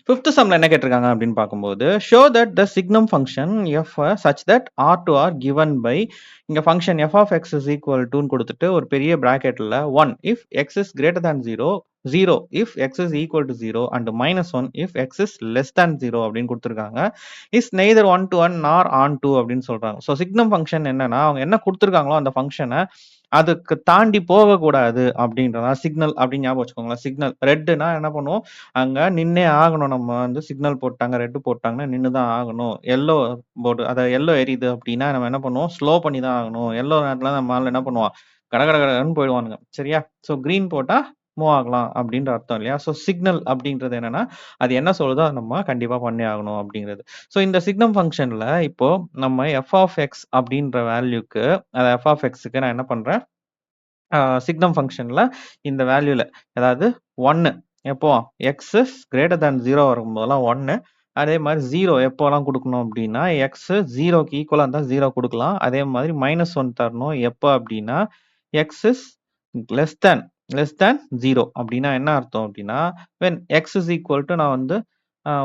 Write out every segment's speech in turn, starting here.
Fifth சம்ல என்ன கேட்டிருக்காங்க அப்படின்னு பார்க்கும்போது, show that the signum function F such that R to R given by இங்க function F of X is equal டுன்னு கொடுத்துட்டு ஒரு பெரிய பிராக்கெட்ல 1 if X is greater than 0, 0 if X is equal to 0 and -1 if X is less than 0 அப்படின்னு கொடுத்துருக்காங்க. Is neither 1 to 1 நார் on 2 அப்படின்னு சொல்றாங்க. ஸோ சிக்னம் ஃபங்ஷன் என்னன்னா, அவங்க என்ன கொடுத்துருக்காங்களோ அந்த ஃபங்ஷனை அதுக்கு தாண்டி போகக்கூடாது அப்படின்றதா சிக்னல் அப்படின்னு ஞாபகம் வச்சுக்கோங்களேன். சிக்னல் ரெட்னா என்ன பண்ணுவோம், அங்க நின்னே ஆகணும். நம்ம வந்து சிக்னல் போட்டாங்க, ரெட் போட்டாங்கன்னா நின்னு தான் ஆகணும். எல்லோ போர்டு அதாவது எல்லோ எரியுது அப்படின்னா நம்ம என்ன பண்ணுவோம், ஸ்லோ பண்ணி தான் ஆகணும். எல்லோ நேரத்துல நம்ம ஆள் என்ன பண்ணுவான், கட கட கடன்னு போயிடுவானுங்க. சரியா? ஸோ கிரீன் போட்டா மூவ் ஆகலாம் அப்படின்ற அர்த்தம் இல்லையா? ஸோ சிக்னல் அப்படின்றது என்னன்னா, அது என்ன சொல்லுதோ அத நம்ம கண்டிப்பா பண்ணி ஆகணும் அப்படிங்கிறது. ஸோ இந்த சிக்னம் ஃபங்ஷன்ல இப்போ நம்ம எஃப் ஆஃப் எக்ஸ் அப்படின்ற வேல்யூக்கு எஃப் ஆஃப் எக்ஸ்க்கு நான் என்ன பண்றேன், சிக்னம் ஃபங்ஷன்ல இந்த வேல்யூல அதாவது 1 எப்போ எக்ஸ் இஸ் கிரேட்டர் தேன் 0 வரும்போதெல்லாம் 1. அதே மாதிரி 0 எப்போலாம் குடுக்கணும் அப்டின்னா, எக்ஸ் 0க்கு ஈக்குவலா இருந்தா 0 குடுக்கலாம். அதே மாதிரி -1 தரணும். எப்ப அப்டின்னா, எக்ஸ் இஸ் லெஸ் தேன் 0 அப்டின்னா என்ன அர்த்தம் அப்டின்னா, when x is equal to நான் வந்து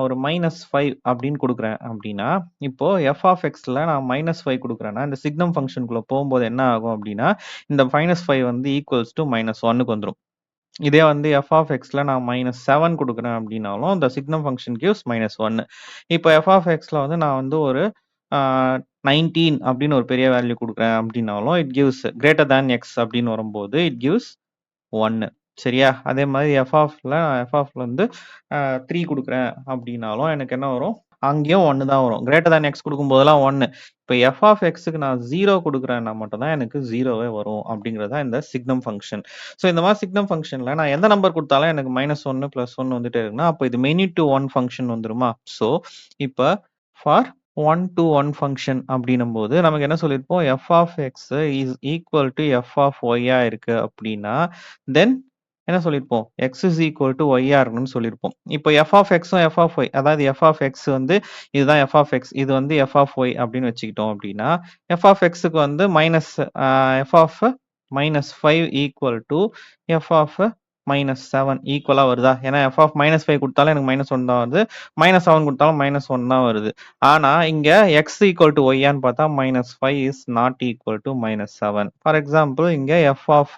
ஒரு -5 அப்டின்னு குடுக்குறேன் அப்டின்னா, இப்போ எஃப் ஆஃப் எக்ஸ்ல நான் -5 குடுக்குறேன்னா, இந்த சிக்னம் ஃபங்ஷன்குள்ள போம்போது என்ன ஆகும் அப்டின்னா, இந்த -5 வந்து ஈக்குவல்ஸ் டூ -1க்கு வந்துரும். இதே வந்து எஃப் ஆஃப் எக்ஸ்ல நான் -7 குடுக்குறேன் அப்டின்னாலும், the சிக்னம் ஃபங்ஷன் கிவ்ஸ் -1. இப்போ எஃப் ஆஃப் எக்ஸ்ல வந்து நான் வந்து ஒரு அ 19 அப்டின்னு ஒரு பெரிய வேல்யூ குடுக்குறேன் அப்டின்னாலும், it gives greater than X அப்டின்னு வரும்போது, இட் கிவ்ஸ் 1. சரியா? அதே மாரி எஃப் ஆஃப்ல வந்து 3 குடுக்குறேன் அப்டின்னாலும் எனக்கு என்ன வரும்? அங்கேயும் 1 தான் வரும். கிரேட்டர் தேன் எக்ஸ் குடுக்கும்போதெல்லாம் 1. இப்ப எஃப் ஆஃப் எக்ஸ்க்கு நான் 0 குடுக்குறேன்னா மட்டும் தான் எனக்கு 0வே வரும் அப்டிங்கிறது தான் இந்த சிக்னம் ஃபங்ஷன். ஸோ இந்த மாரி சிக்னம் ஃபங்ஷன்ல நான் எந்த நம்பர் குடுத்தாலும் எனக்கு -1, +1 வந்துட்டே இருக்குன்னா, அப்ப இது மெனி டூ ஒன் ஃபங்ஷன் வந்துருமா? ஸோ இப்ப ஃபார் 1 to 1 ஃபங்ஷன் அப்டின்னும்போது நமக்கு என்ன சொல்லியிருப்போம்? F of X is equal to F of ஒய்யா இருக்கு அப்டின்னா, தென் என்ன சொல்லியிருப்போம்? எக்ஸ் இஸ் ஈக்குவல் டூ ஒய்யா இருக்கணும்னு சொல்லியிருப்போம். இப்போ எஃப் ஆஃப் எக்ஸும் எஃப் ஆஃப் ஒய் அதாவது எஃப் ஆஃப் எக்ஸ் வந்து இதுதான் எஃப் ஆஃப் எக்ஸ். இது வந்து எஃப் ஆஃப் ஒய் அப்படின்னு வச்சுக்கிட்டோம் அப்படின்னா, எஃப் ஆஃப் எக்ஸ்க்கு வந்து F of -5 equal to F of -7 ஈக்குவலா வருதா? ஏன்னா எஃப் ஆஃப் -5 குடுத்தாலும் எனக்கு -1 தான் வருது. -7 குடுத்தாலும் -1 தான் வருது. ஆனா இங்க எக்ஸ் ஈக்குவல் டூ ஒய்யான்னு பார்த்தா -5 is not equal to -7. For example இங்க எஃப் ஆஃப்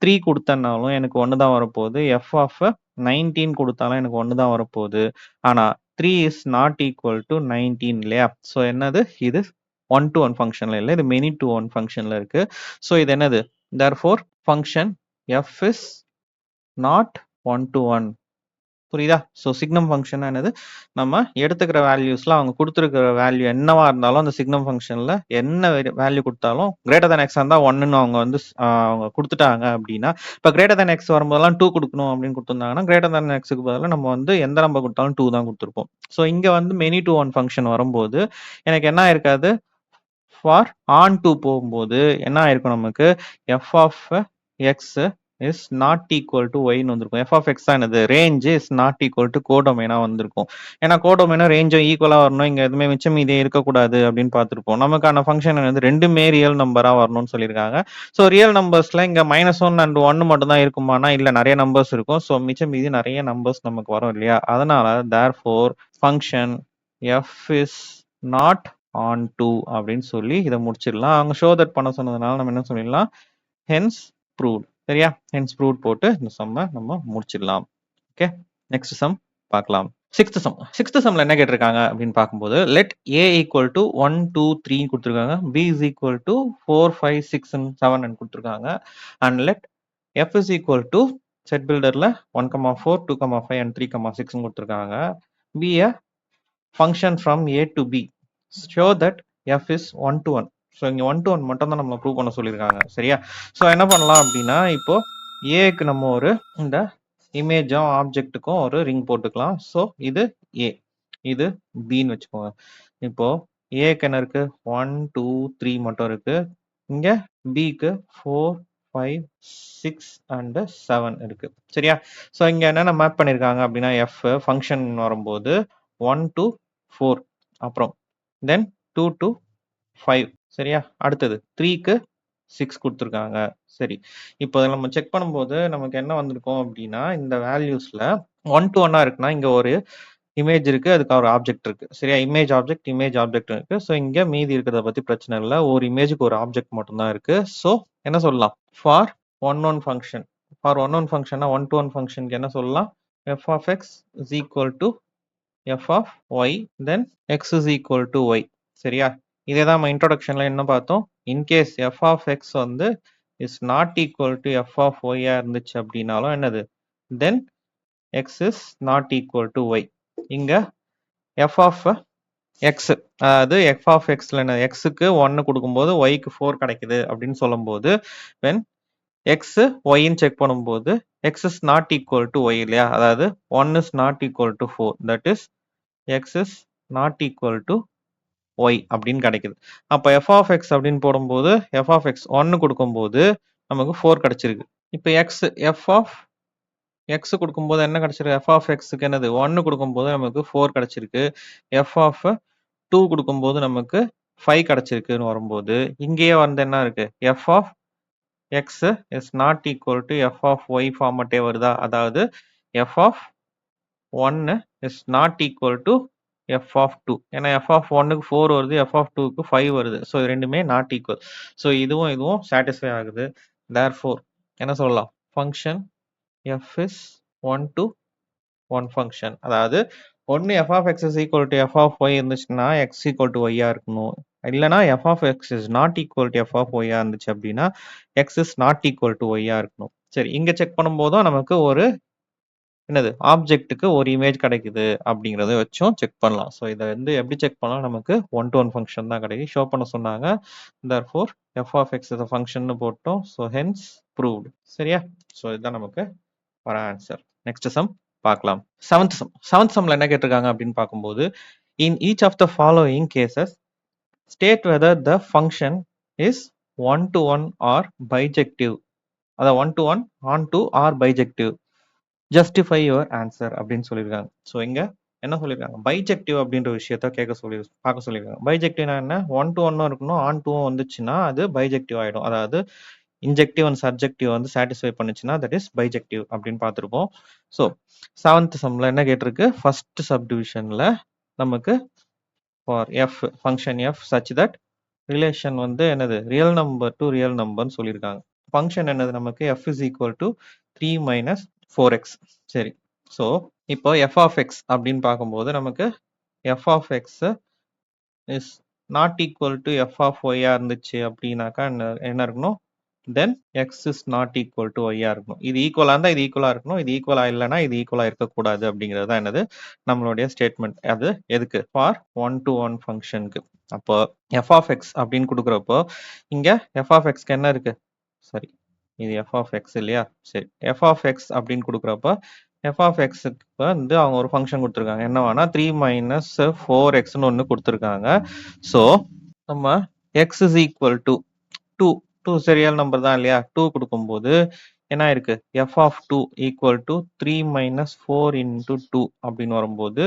3 குடுத்தேன்னாலும் எனக்கு 1 தான் வரப்போகுது. எஃப் ஆஃப் 19 குடுத்தாலும் எனக்கு 1 தான் வரப்போகுது. ஆனா 3 இஸ் நாட் ஈக்குவல் டூ 19 இல்லையா? ஸோ என்னது? இது 1 to 1 ஃபங்ஷன்ல இல்ல. இது மெனி டூ ஒன் ஃபங்ஷன்ல இருக்கு. ஸோ இது என்னது? Therefore function F is not 1 to 1. புரியுதா? ஸோ சிக்னம் ஃபங்ஷன்னா என்னது? நம்ம எடுத்துக்கிற வேல்யூஸ்ல அவங்க குடுத்திருக்கிற வேல்யூ என்னவா இருந்தாலும் அந்த சிக்னம் ஃபங்ஷன்ல என்ன வேல்யூ குடுத்தாலும் கிரேட்டர் தேன் எக்ஸா இருந்தா 1ன்னு அவங்க வந்து அவங்க குடுத்துட்டாங்க அப்டின்னா, இப்ப கிரேட்டர் தேன் எக்ஸ் வரும்போதெல்லாம் 2 குடுக்கணும் அப்டின்னு குடுத்திருந்தாங்கன்னா, கிரேட்டர் தேன் எக்ஸ்க்கு பதிலா நம்ம வந்து எந்த நம்பர் குடுத்தாலும் 2 தான் குடுத்திருப்போம். ஸோ இங்க வந்து மெனி டூ ஒன் ஃபங்ஷன் வரும்போது எனக்கு என்ன ஆயிருக்காது? ஃபார் ஆன் டூ போகும்போது என்ன ஆயிருக்கும் நமக்கு? F of X is not equal to ஒய்ன்னு வந்திருக்கும். எஃப் ஆஃப் எக்ஸ் தான் என்னது? Range is not equal to கோடொமைனா வந்திருக்கும். ஏன்னா கோடொமைனா ரேஞ்சும் ஈக்குவலா வரணும். இங்க எதுவுமே மிச்சம் மீதி இருக்கக்கூடாது அப்படின்னு பார்த்திருப்போம். நமக்கான ஃபங்ஷன் என்னது? 2மே ரியல் நம்பரா வரணும்னு சொல்லியிருக்காங்க. ஸோ ரியல் நம்பர்ஸ்ல இங்க -1 அண்ட் 1 மட்டும் தான் இருக்குமானா, இல்ல நெறைய நம்பர்ஸ் இருக்கும். ஸோ மிச்சம் மீதி நெறைய நம்பர்ஸ் நமக்கு வரும் இல்லையா? அதனால therefore function F is not onto அப்படின்னு சொல்லி இத முடிச்சிடலாம். அவங்க ஷோ தட் பண்ண சொன்னதுனால நம்ம என்ன சொல்லிடலாம்? Hence proved. சரியா? ஹென்ஸ் ப்ரூவ்ட் போட்டு இந்த சம்ம நம்ம முடிச்சிடலாம். ஓகே. நெக்ஸ்ட் சம் பார்க்கலாம். சிக்ஸ்த் சம்ல என்ன கேட்டிருக்காங்க அப்படின்னு பார்க்கும்போது, லெட் ஏ ஈக்குவல் டு 1, 2, 3 குடுத்துருக்காங்க. B is equal to 4, 5, 6 and 7 குடுத்துருக்காங்க. And let F is equal to set பில்டர்ல 1,4, 2,5 and 3,6 குடுத்துருக்காங்க. B a function from A to B. Show that f is 1 to 1. So இங்க 1 to 1 மட்டும் தான் நம்மள prove பண்ண சொல்லியிருக்காங்க. சரியா? ஸோ என்ன பண்ணலாம் அப்படின்னா, இப்போ ஏக்கு நம்ம ஒரு இந்த இமேஜும் ஆப்ஜெக்ட்டுக்கும் ஒரு ரிங் போட்டுக்கலாம். ஸோ இது ஏ, இது பின்னு வச்சுக்கோங்க. இப்போ ஏக்கு என்ன இருக்கு? 1, 2, 3 மட்டும் இருக்கு. இங்க பிக்கு 4, 5, 6 அண்ட் 7 இருக்கு. சரியா? ஸோ இங்க என்னென்ன மேப் பண்ணியிருக்காங்க அப்படின்னா, எஃப் ஃபங்க்ஷன் வரும்போது 1 to 4 அப்புறம் தென் 2 to 5 சரியா? அடுத்தது 3க்கு 6 குடுத்துருக்காங்க. சரி. இப்போ இத நம்ம செக் பண்ணும்போது நமக்கு என்ன வந்திருக்கும் அப்படின்னா, இந்த வேல்யூஸ்ல 1 to 1 இருக்குன்னா, இங்க ஒரு இமேஜ் இருக்கு. அதுக்கு ஒரு ஆப்ஜெக்ட் இருக்கு. சரியா? இமேஜ் ஆப்ஜெக்ட் இருக்கு. ஸோ இங்க மீதி இருக்கிறத பத்தி பிரச்சனை இல்ல. ஒரு இமேஜ்க்கு ஒரு ஆப்ஜெக்ட் மட்டும் தான் இருக்கு. ஸோ என்ன சொல்லலாம்? For one function. For one ஃபங்ஷன்னா ஒன் டு ஒன் ஃபங்ஷனுக்கு என்ன சொல்லலாம்? f of x is equal to f of y, then x is equal to y. சரியா? இதே தான் நம்ம இன்ட்ரோடக்ஷன்ல என்ன பார்த்தோம்? in case f of x வந்து is not equal to f of y ஆ இருந்துச்சு அப்படின்னாலும் என்னது? then x is not equal to y. இங்க f of x, அதாவது f of xல என்ன? x க்கு 1 கொடுக்கும்போது y க்கு 4 கிடைக்குது அப்படின்னு சொல்லும்போது when x y ன்னு செக் பண்ணும்போது x is not equal to y இல்லையா? அதாவது 1 is not equal to 4. that is x is not equal to y அப்படின்னு கிடைக்குது. அப்ப f of x அப்படின்னு போடும்போது f of x 1 கொடுக்கும்போது நமக்கு 4 கிடைச்சிருக்கு. இப்ப f of x கொடுக்கும்போது என்ன கிடைச்சிருக்கு? f of x க்கு என்னது? 1 கொடுக்கும்போது நமக்கு 4 கிடைச்சிருக்கு. f of 2 கொடுக்கும்போது நமக்கு 5 கிடைச்சிருக்குன்னு வரும்போது இங்கேயே வந்து என்ன இருக்கு? f of x is not equal to f of y ஃபார்மட்டே வருதா? அதாவது f of 1 is not equal to f of 2. ஏன்னா f of 1க்கு 4 வருது, f of 2க்கு 5 வருது. ஸோ இது ரெண்டுமே நாட் ஈக்குவல். ஸோ இதுவும் சாட்டிஸ்ஃபை ஆகுது. therefore என்ன சொல்லலாம்? Function f is 1 to 1 function. அதாவது ஒன்னு f of x is equal to f of y இருந்துச்சுன்னா x equal to y ஆ இருக்கணும். இல்லனா f of x is not equal to f of y ஆ இருந்துச்சு அப்படின்னா x is not equal to y ஆ இருக்கணும். சரி, இங்க செக் பண்ணும்போதும் நமக்கு ஒரு என்னது ஆப்ஜெக்ட்டுக்கு ஒரு இமேஜ் கிடைக்குது அப்படிங்கறத வச்சும் செக் பண்ணலாம். ஸோ இதை வந்து எப்படி செக் பண்ணலாம்? நமக்கு ஒன் டு ஒன் ஃபங்க்ஷன் தான் கிடைக்கும். ஷோ பண்ண சொன்னாங்க. therefore f of x is a function போட்டோம். So hence proved. சரியா? ஸோ இதுதான் நமக்கு வர ஆன்சர். நெக்ஸ்ட் சம் பார்க்கலாம். செவன்த் சம்ல என்ன கேட்டிருக்காங்க அப்படின்னு பார்க்கும்போது in each of the following cases state whether the function is one to one or bijective. அதாவது one to one, onto or bijective. Justify your answer அப்படின்னு சொல்லியிருக்காங்க. ஸோ இங்க என்ன சொல்லியிருக்காங்க? பைஜெக்டிவ் அப்படின்ற விஷயத்த பார்க்க சொல்லியிருக்காங்க. பைஜெக்டிவ்னா என்ன? ஒன் டு ஒன்னும் இருக்கணும், ஆன் டூவும் வந்துச்சுன்னா அது பைஜெக்டிவ் ஆயிடும். அதாவது இன்ஜெக்டிவ் அண்ட் சப்ஜெக்டிவ் வந்து சாட்டிஸ்ஃபை பண்ணுச்சுன்னா தட் இஸ் பைஜெக்டிவ் அப்படின்னு பார்த்துருப்போம். ஸோ செவன்த் சம்ல என்ன கேட்டிருக்கு? ஃபர்ஸ்ட் சப்டிவிஷன்ல நமக்கு for F function F such that relation வந்து என்னது? ரியல் நம்பர் டு ரியல் நம்பர்னு சொல்லியிருக்காங்க. ஃபங்க்ஷன் என்னது? நமக்கு f is equal to 3 minus 4x. சரி, ஸோ இப்போ f of x அப்படின்னு பார்க்கும்போது நமக்கு f of x is not equal to f of y ஆ இருந்துச்சு அப்படின்னாக்கா என்ன இருக்கணும்? தென் x is not equal to y ஆ இருக்கணும். இது ஈக்குவலா இருந்தா இது ஈக்குவலா இருக்கணும். இது ஈக்குவலா இல்லைன்னா இது ஈக்குவலா இருக்கக்கூடாது அப்படிங்கிறது தான் என்னது நம்மளுடைய ஸ்டேட்மெண்ட். அது எதுக்கு? ஃபார் ஒன் டு ஒன் ஃபங்க்ஷனுக்கு. அப்போ f of x அப்படின்னு கொடுக்குறப்போ இங்க f of x என்ன இருக்கு? சரி, இது f of x இல்லையா? சரி, f of x அப்படின்னு கொடுக்குறப்ப f of x க்கு வந்து அவங்க ஒரு ஃபங்க்ஷன் கொடுத்துருக்காங்க. என்னவானா 3 minus 4xன்னு ஒன்று கொடுத்துருக்காங்க. ஸோ நம்ம x is equal to 2. 2 real number தான் இல்லையா? 2 கொடுக்கும்போது என்ன இருக்கு? f of 2 equal to 3 minus 4 into 2 அப்படின்னு வரும்போது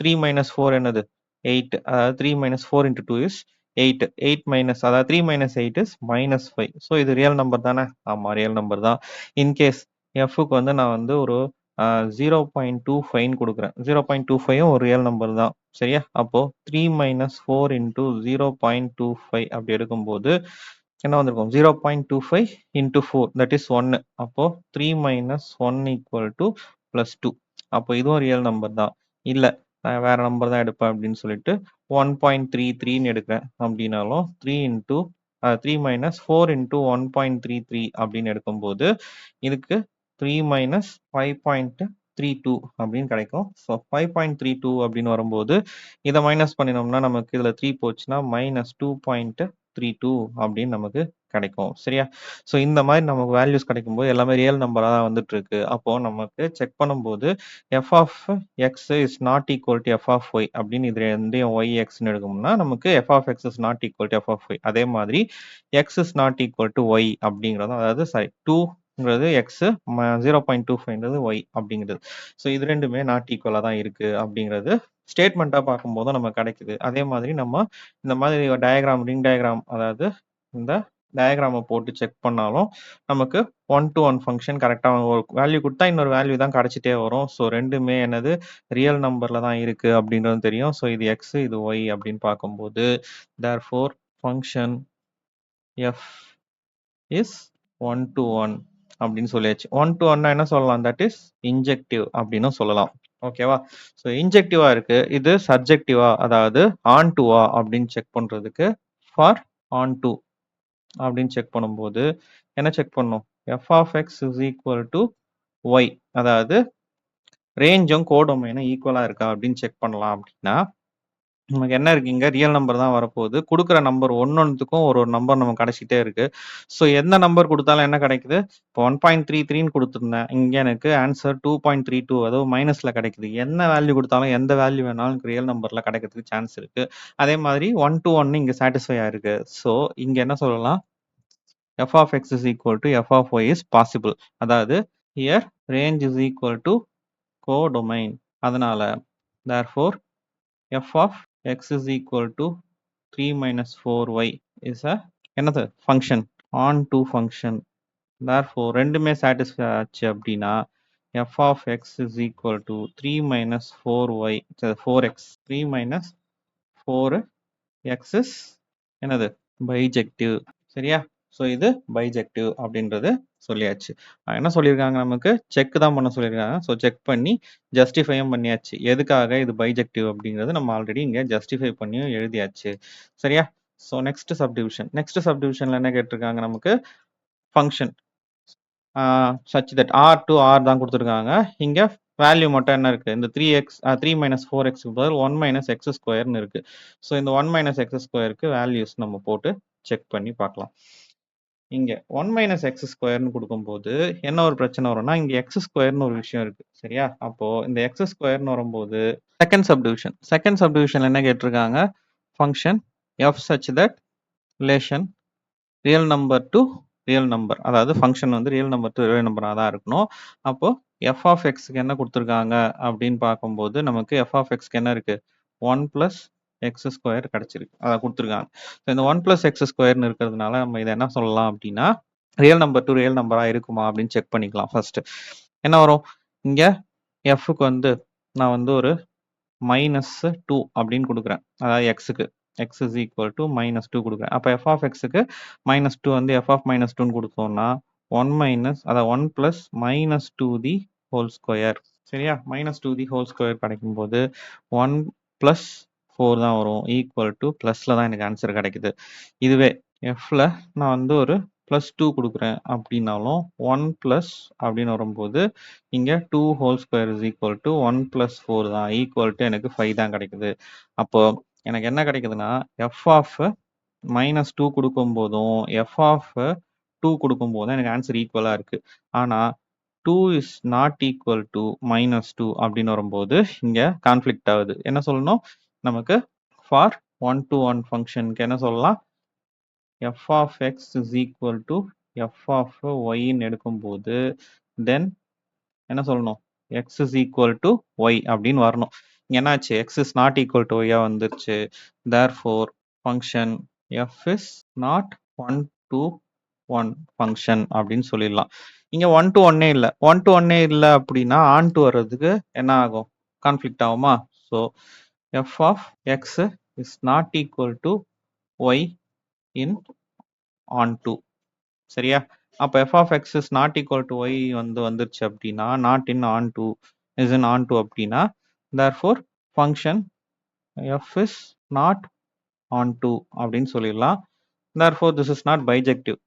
3 minus 4 என்னது? 8. அதாவது 3 minus 4 into 2 is 8. 8 minus, அதாவது 3 minus 8 is minus 5. ஸோ இது ரியல் நம்பர் தானே? ஆமா, ரியல் நம்பர் தான். இன்கேஸ் எஃப்க்கு வந்து நான் வந்து ஒரு 0.25 கொடுக்குறேன். 0.25ம் ஒரு ரியல் நம்பர் தான். சரியா? அப்போ 3 minus 4 into 0.25 அப்படி எடுக்கும்போது என்ன வந்திருக்கும்? 0.25 into 4 that is 1. அப்போ 3 minus 1 equal to plus 2. அப்போ இதுவும் ரியல் நம்பர் தான். இல்ல, நான் வேற நம்பர் தான் எடுப்பேன் அப்படின்னு சொல்லிட்டு 1.33ன்னு எடுக்கிறேன் அப்படின்னாலும் 3 minus 4 into 1.33 அப்படின்னு எடுக்கும்போது இதுக்கு 3 minus 5.32 அப்படின்னு கிடைக்கும். ஸோ 5.32 அப்படின்னு வரும்போது இதை மைனஸ் பண்ணினோம்னா நமக்கு இதுல 3 போச்சுன்னா மைனஸ் 2.32 அப்படின்னு நமக்கு கிடைக்கும். சரியா? ஸோ இந்த மாதிரி நமக்கு வேல்யூஸ் கிடைக்கும்போது எல்லாமே ரியல் நம்பரா தான் வந்துட்டு இருக்கு. அப்போ நமக்கு செக் பண்ணும்போது f of x is not equal to f of y அப்படின்னு இது ரெண்டையும் y xன்னு எடுக்கணும்னா நமக்கு f of x is not equal to f of y. அதே மாதிரி x is not equal to y அப்படிங்கிறதும், அதாவது சாரி 2ங்கிறது x, 0.25ங்கிறது y அப்படிங்கிறது. ஸோ இது ரெண்டுமே நாட் ஈக்குவலா தான் இருக்கு அப்படிங்கிறது ஸ்டேட்மெண்ட்டா பார்க்கும்போது நமக்கு கிடைக்குது. அதே மாதிரி நம்ம இந்த மாதிரி டயக்ராம், ரிங் டயக்ராம், அதாவது இந்த டயகிராம போட்டு செக் பண்ணாலும் நமக்கு 1 to 1 ஃபங்ஷன் கரெக்ட்டா ஒரு வேல்யூ குடுத்தா இன்னொரு வேல்யூ தான் கிடைச்சிட்டே வரும். ஸோ 2மே என்னது ரியல் நம்பர்ல தான் இருக்கு அப்படின்றதும் தெரியும். ஸோ இது x இது y அப்படின்னு பார்க்கும்போது therefore function f is 1 to 1 அப்படின்னு சொல்லியாச்சு. 1 to 1 என்ன சொல்லலாம்? தட் இஸ் இன்ஜெக்டிவ் அப்படின்னு சொல்லலாம். ஓகேவா? ஸோ இன்ஜெக்டிவா இருக்கு. இது சப்ஜெக்டிவா அதாவது ஆன் டுவா அப்படின்னு செக் பண்றதுக்கு ஃபார் ஆன் டு அப்படின்னு செக் பண்ணும்போது என்ன செக் பண்ணும்? f of x is equal to y அதாவது ரேஞ்சும் கோடொமைனும் ஈக்குவலா இருக்கா அப்படின்னு செக் பண்ணலாம் அப்படின்னா நமக்கு என்ன இருக்கு இங்க ரியல் நம்பர் தான் வரப்போகுது. குடுக்குற நம்பர் ஒன்னொன்னுத்துக்கும் ஒரு நம்பர் நமக்கு கிடைச்சிட்டே இருக்கு. ஸோ எந்த நம்பர் குடுத்தாலும் என்ன கிடைக்குது? இப்போ 1.33ன்னு குடுத்திருந்தேன். இங்க எனக்கு ஆன்சர் 2.32 அதுவும் மைனஸ்ல கிடைக்குது. என்ன வேல்யூ குடுத்தாலும் எந்த வேல்யூ வேணாலும் எனக்கு ரியல் நம்பர்ல கிடைக்கிறதுக்கு சான்ஸ் இருக்கு. அதே மாதிரி 1 to 1 இங்க சாட்டிஸ்ஃபை ஆயிருக்கு. ஸோ இங்க என்ன சொல்லலாம்? f of x is equal to f of y is possible. அதாவது here range is equal to codomain. அதனால therefore f of x is equal to 3 minus 4y is a என்னது function on to function. therefore ரெண்டுமே satisfy ஆச்சு அப்படின்னா f of x is equal to 3 minus 4y 4x 3 minus 4x is என்னது bijective. சரியா? So இது bijective அப்படின்றது சொல்லியாச்சு. என்ன சொல்லியிருக்காங்க நமக்கு? செக் தான் பண்ண சொல்லியிருக்காங்க. ஸோ செக் பண்ணி ஜஸ்டிஃபையும் பண்ணியாச்சு. எதுக்காக இது பைஜெக்டிவ் அப்படிங்கிறது நம்ம ஆல்ரெடி இங்க ஜஸ்டிஃபை பண்ணியும் எழுதியாச்சு. சரியா? So next subdivision. நெக்ஸ்ட் சப்டிவிஷன்ல என்ன கேட்டிருக்காங்க நமக்கு? Function such that R to R தான் கொடுத்துருக்காங்க. இங்க வேல்யூ மட்டும் என்ன இருக்கு? இந்த 3 மைனஸ் 4x பதில் 1 மைனஸ் எக்ஸ் ஸ்கொயர்னு இருக்கு. ஸோ இந்த 1 மைனஸ் எக்ஸ் ஸ்கொயருக்கு வேல்யூஸ் நம்ம போட்டு செக் பண்ணி பார்க்கலாம். இங்க 1 மைனஸ் எக்ஸ் ஸ்கொயர்னு கொடுக்கும்போது என்ன ஒரு பிரச்சனை வரும்னா இங்க எக்ஸ் ஸ்கொயர்னு ஒரு விஷயம் இருக்கு. சரியா? அப்போ இந்த எக்ஸ் ஸ்கொயர்னு வரும்போது செகண்ட் சப்டிவிஷன்ல என்ன கேட்டிருக்காங்க? Function F such that relation real number to real number, அதாவது ஃபங்க்ஷன் வந்து ரியல் நம்பர் டு ரியல் நம்பரா தான் இருக்கணும். அப்போ எஃப் ஆஃப் எக்ஸ்க்கு என்ன கொடுத்துருக்காங்க அப்படின்னு பார்க்கும்போது நமக்கு எஃப் ஆஃப் எக்ஸ்க்கு என்ன இருக்கு? 1 பிளஸ் எக்ஸ் ஸ்கொயர் கிடைச்சிருக்கு, அதை கொடுத்துருக்காங்க. இந்த 1 பிளஸ் எக்ஸ் ஸ்கொயர்னு இருக்கிறதுனால நம்ம இதை என்ன சொல்லலாம் அப்படின்னா ரியல் நம்பர் டு ரியல் நம்பரா இருக்குமா அப்படின்னு செக் பண்ணிக்கலாம். ஃபர்ஸ்ட் என்ன வரும்? இங்க எஃப்க்கு வந்து நான் வந்து ஒரு -2 அப்படின்னு கொடுக்குறேன். அதாவது எக்ஸுக்கு x is equal to -2 கொடுக்குறேன். அப்போ f of xக்கு -2 வந்து f of -2ன்னு கொடுத்தோம்னா 1 மைனஸ் அதாவது 1 பிளஸ் -2 தி ஹோல் ஸ்கொயர். சரியா? -2 தி ஹோல் ஸ்கொயர் கிடைக்கும் போது 1 பிளஸ் 4 தான் வரும். ஈக்குவல் டு பிளஸ்ல தான் எனக்கு ஆன்சர் கிடைக்குது. இதுவே எஃப்ல நான் வந்து ஒரு +2 கொடுக்குறேன் அப்படின்னாலும் 1 பிளஸ் அப்படின்னு வரும்போது இங்க 2 whole square is equal to 1 plus 4 தான், ஈக்குவல் டு எனக்கு 5 தான் கிடைக்குது. அப்போ எனக்கு என்ன கிடைக்குதுன்னா எஃப் ஆஃப் -2 கொடுக்கும் போதும் எஃப் ஆஃப் 2 கொடுக்கும் போதும் எனக்கு ஆன்சர் ஈக்குவலா இருக்கு. ஆனா 2 இஸ் நாட் ஈக்குவல் டு -2 அப்படின்னு வரும்போது இங்க கான்ஃபிளிக்ட் ஆகுது. என்ன சொல்லணும்? நமக்கு ஃபார் 1 to 1 ஃபங்க்ஷனுக்கு என்ன சொல்லலாம்? f of x is equal to f of y ன்னு எடுக்கும்போது தென் என்ன சொல்லணும்? x is equal to y அப்படின்னு வரணும். இங்க என்னாச்சு? x is not equal to y வந்துருச்சு. therefore function f is not 1 to 1 function அப்படின்னு சொல்லிடலாம். இங்க 1 to 1 இல்ல. 1 to 1 இல்ல அப்படின்னா ஆன் டு வர்றதுக்கு என்ன ஆகும்? கான்ஃபிளிக்ட் ஆகுமா? So f of x is not equal to y in on to. சரியா? அப்ப f of x is not equal to y வந்துருச்சு அப்படின்னா not in on to is in on to அப்படின்னா therefore function f is not on to அப்படின்னு சொல்லிடலாம். therefore this is not bijective.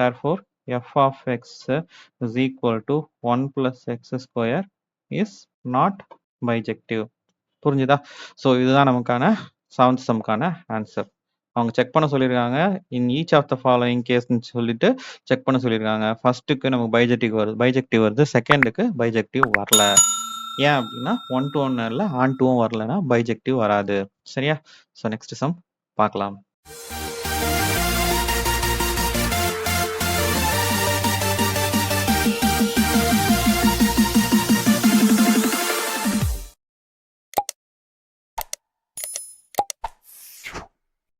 therefore f of x is equal to 1 plus x square is not bijective. புரிஞ்சுதா? So இதுதான் நமக்கான 7th சம்க்கான answer. அவங்க check பண்ண சொல்லியிருக்காங்க. In each of the following கேஸ்ன்னு சொல்லிட்டு செக் பண்ண சொல்லியிருக்காங்க. ஃபர்ஸ்ட்டுக்கு நமக்கு பைஜெக்டிவ் வருது. செகண்டுக்கு பைஜெக்டிவ் வரல. ஏன் அப்படின்னா 1 to 1 இல்லை, ஆன் 2வும் வரலன்னா பைஜெக்டிவ் வராது. சரியா? ஸோ நெக்ஸ்ட் சம் பார்க்கலாம்.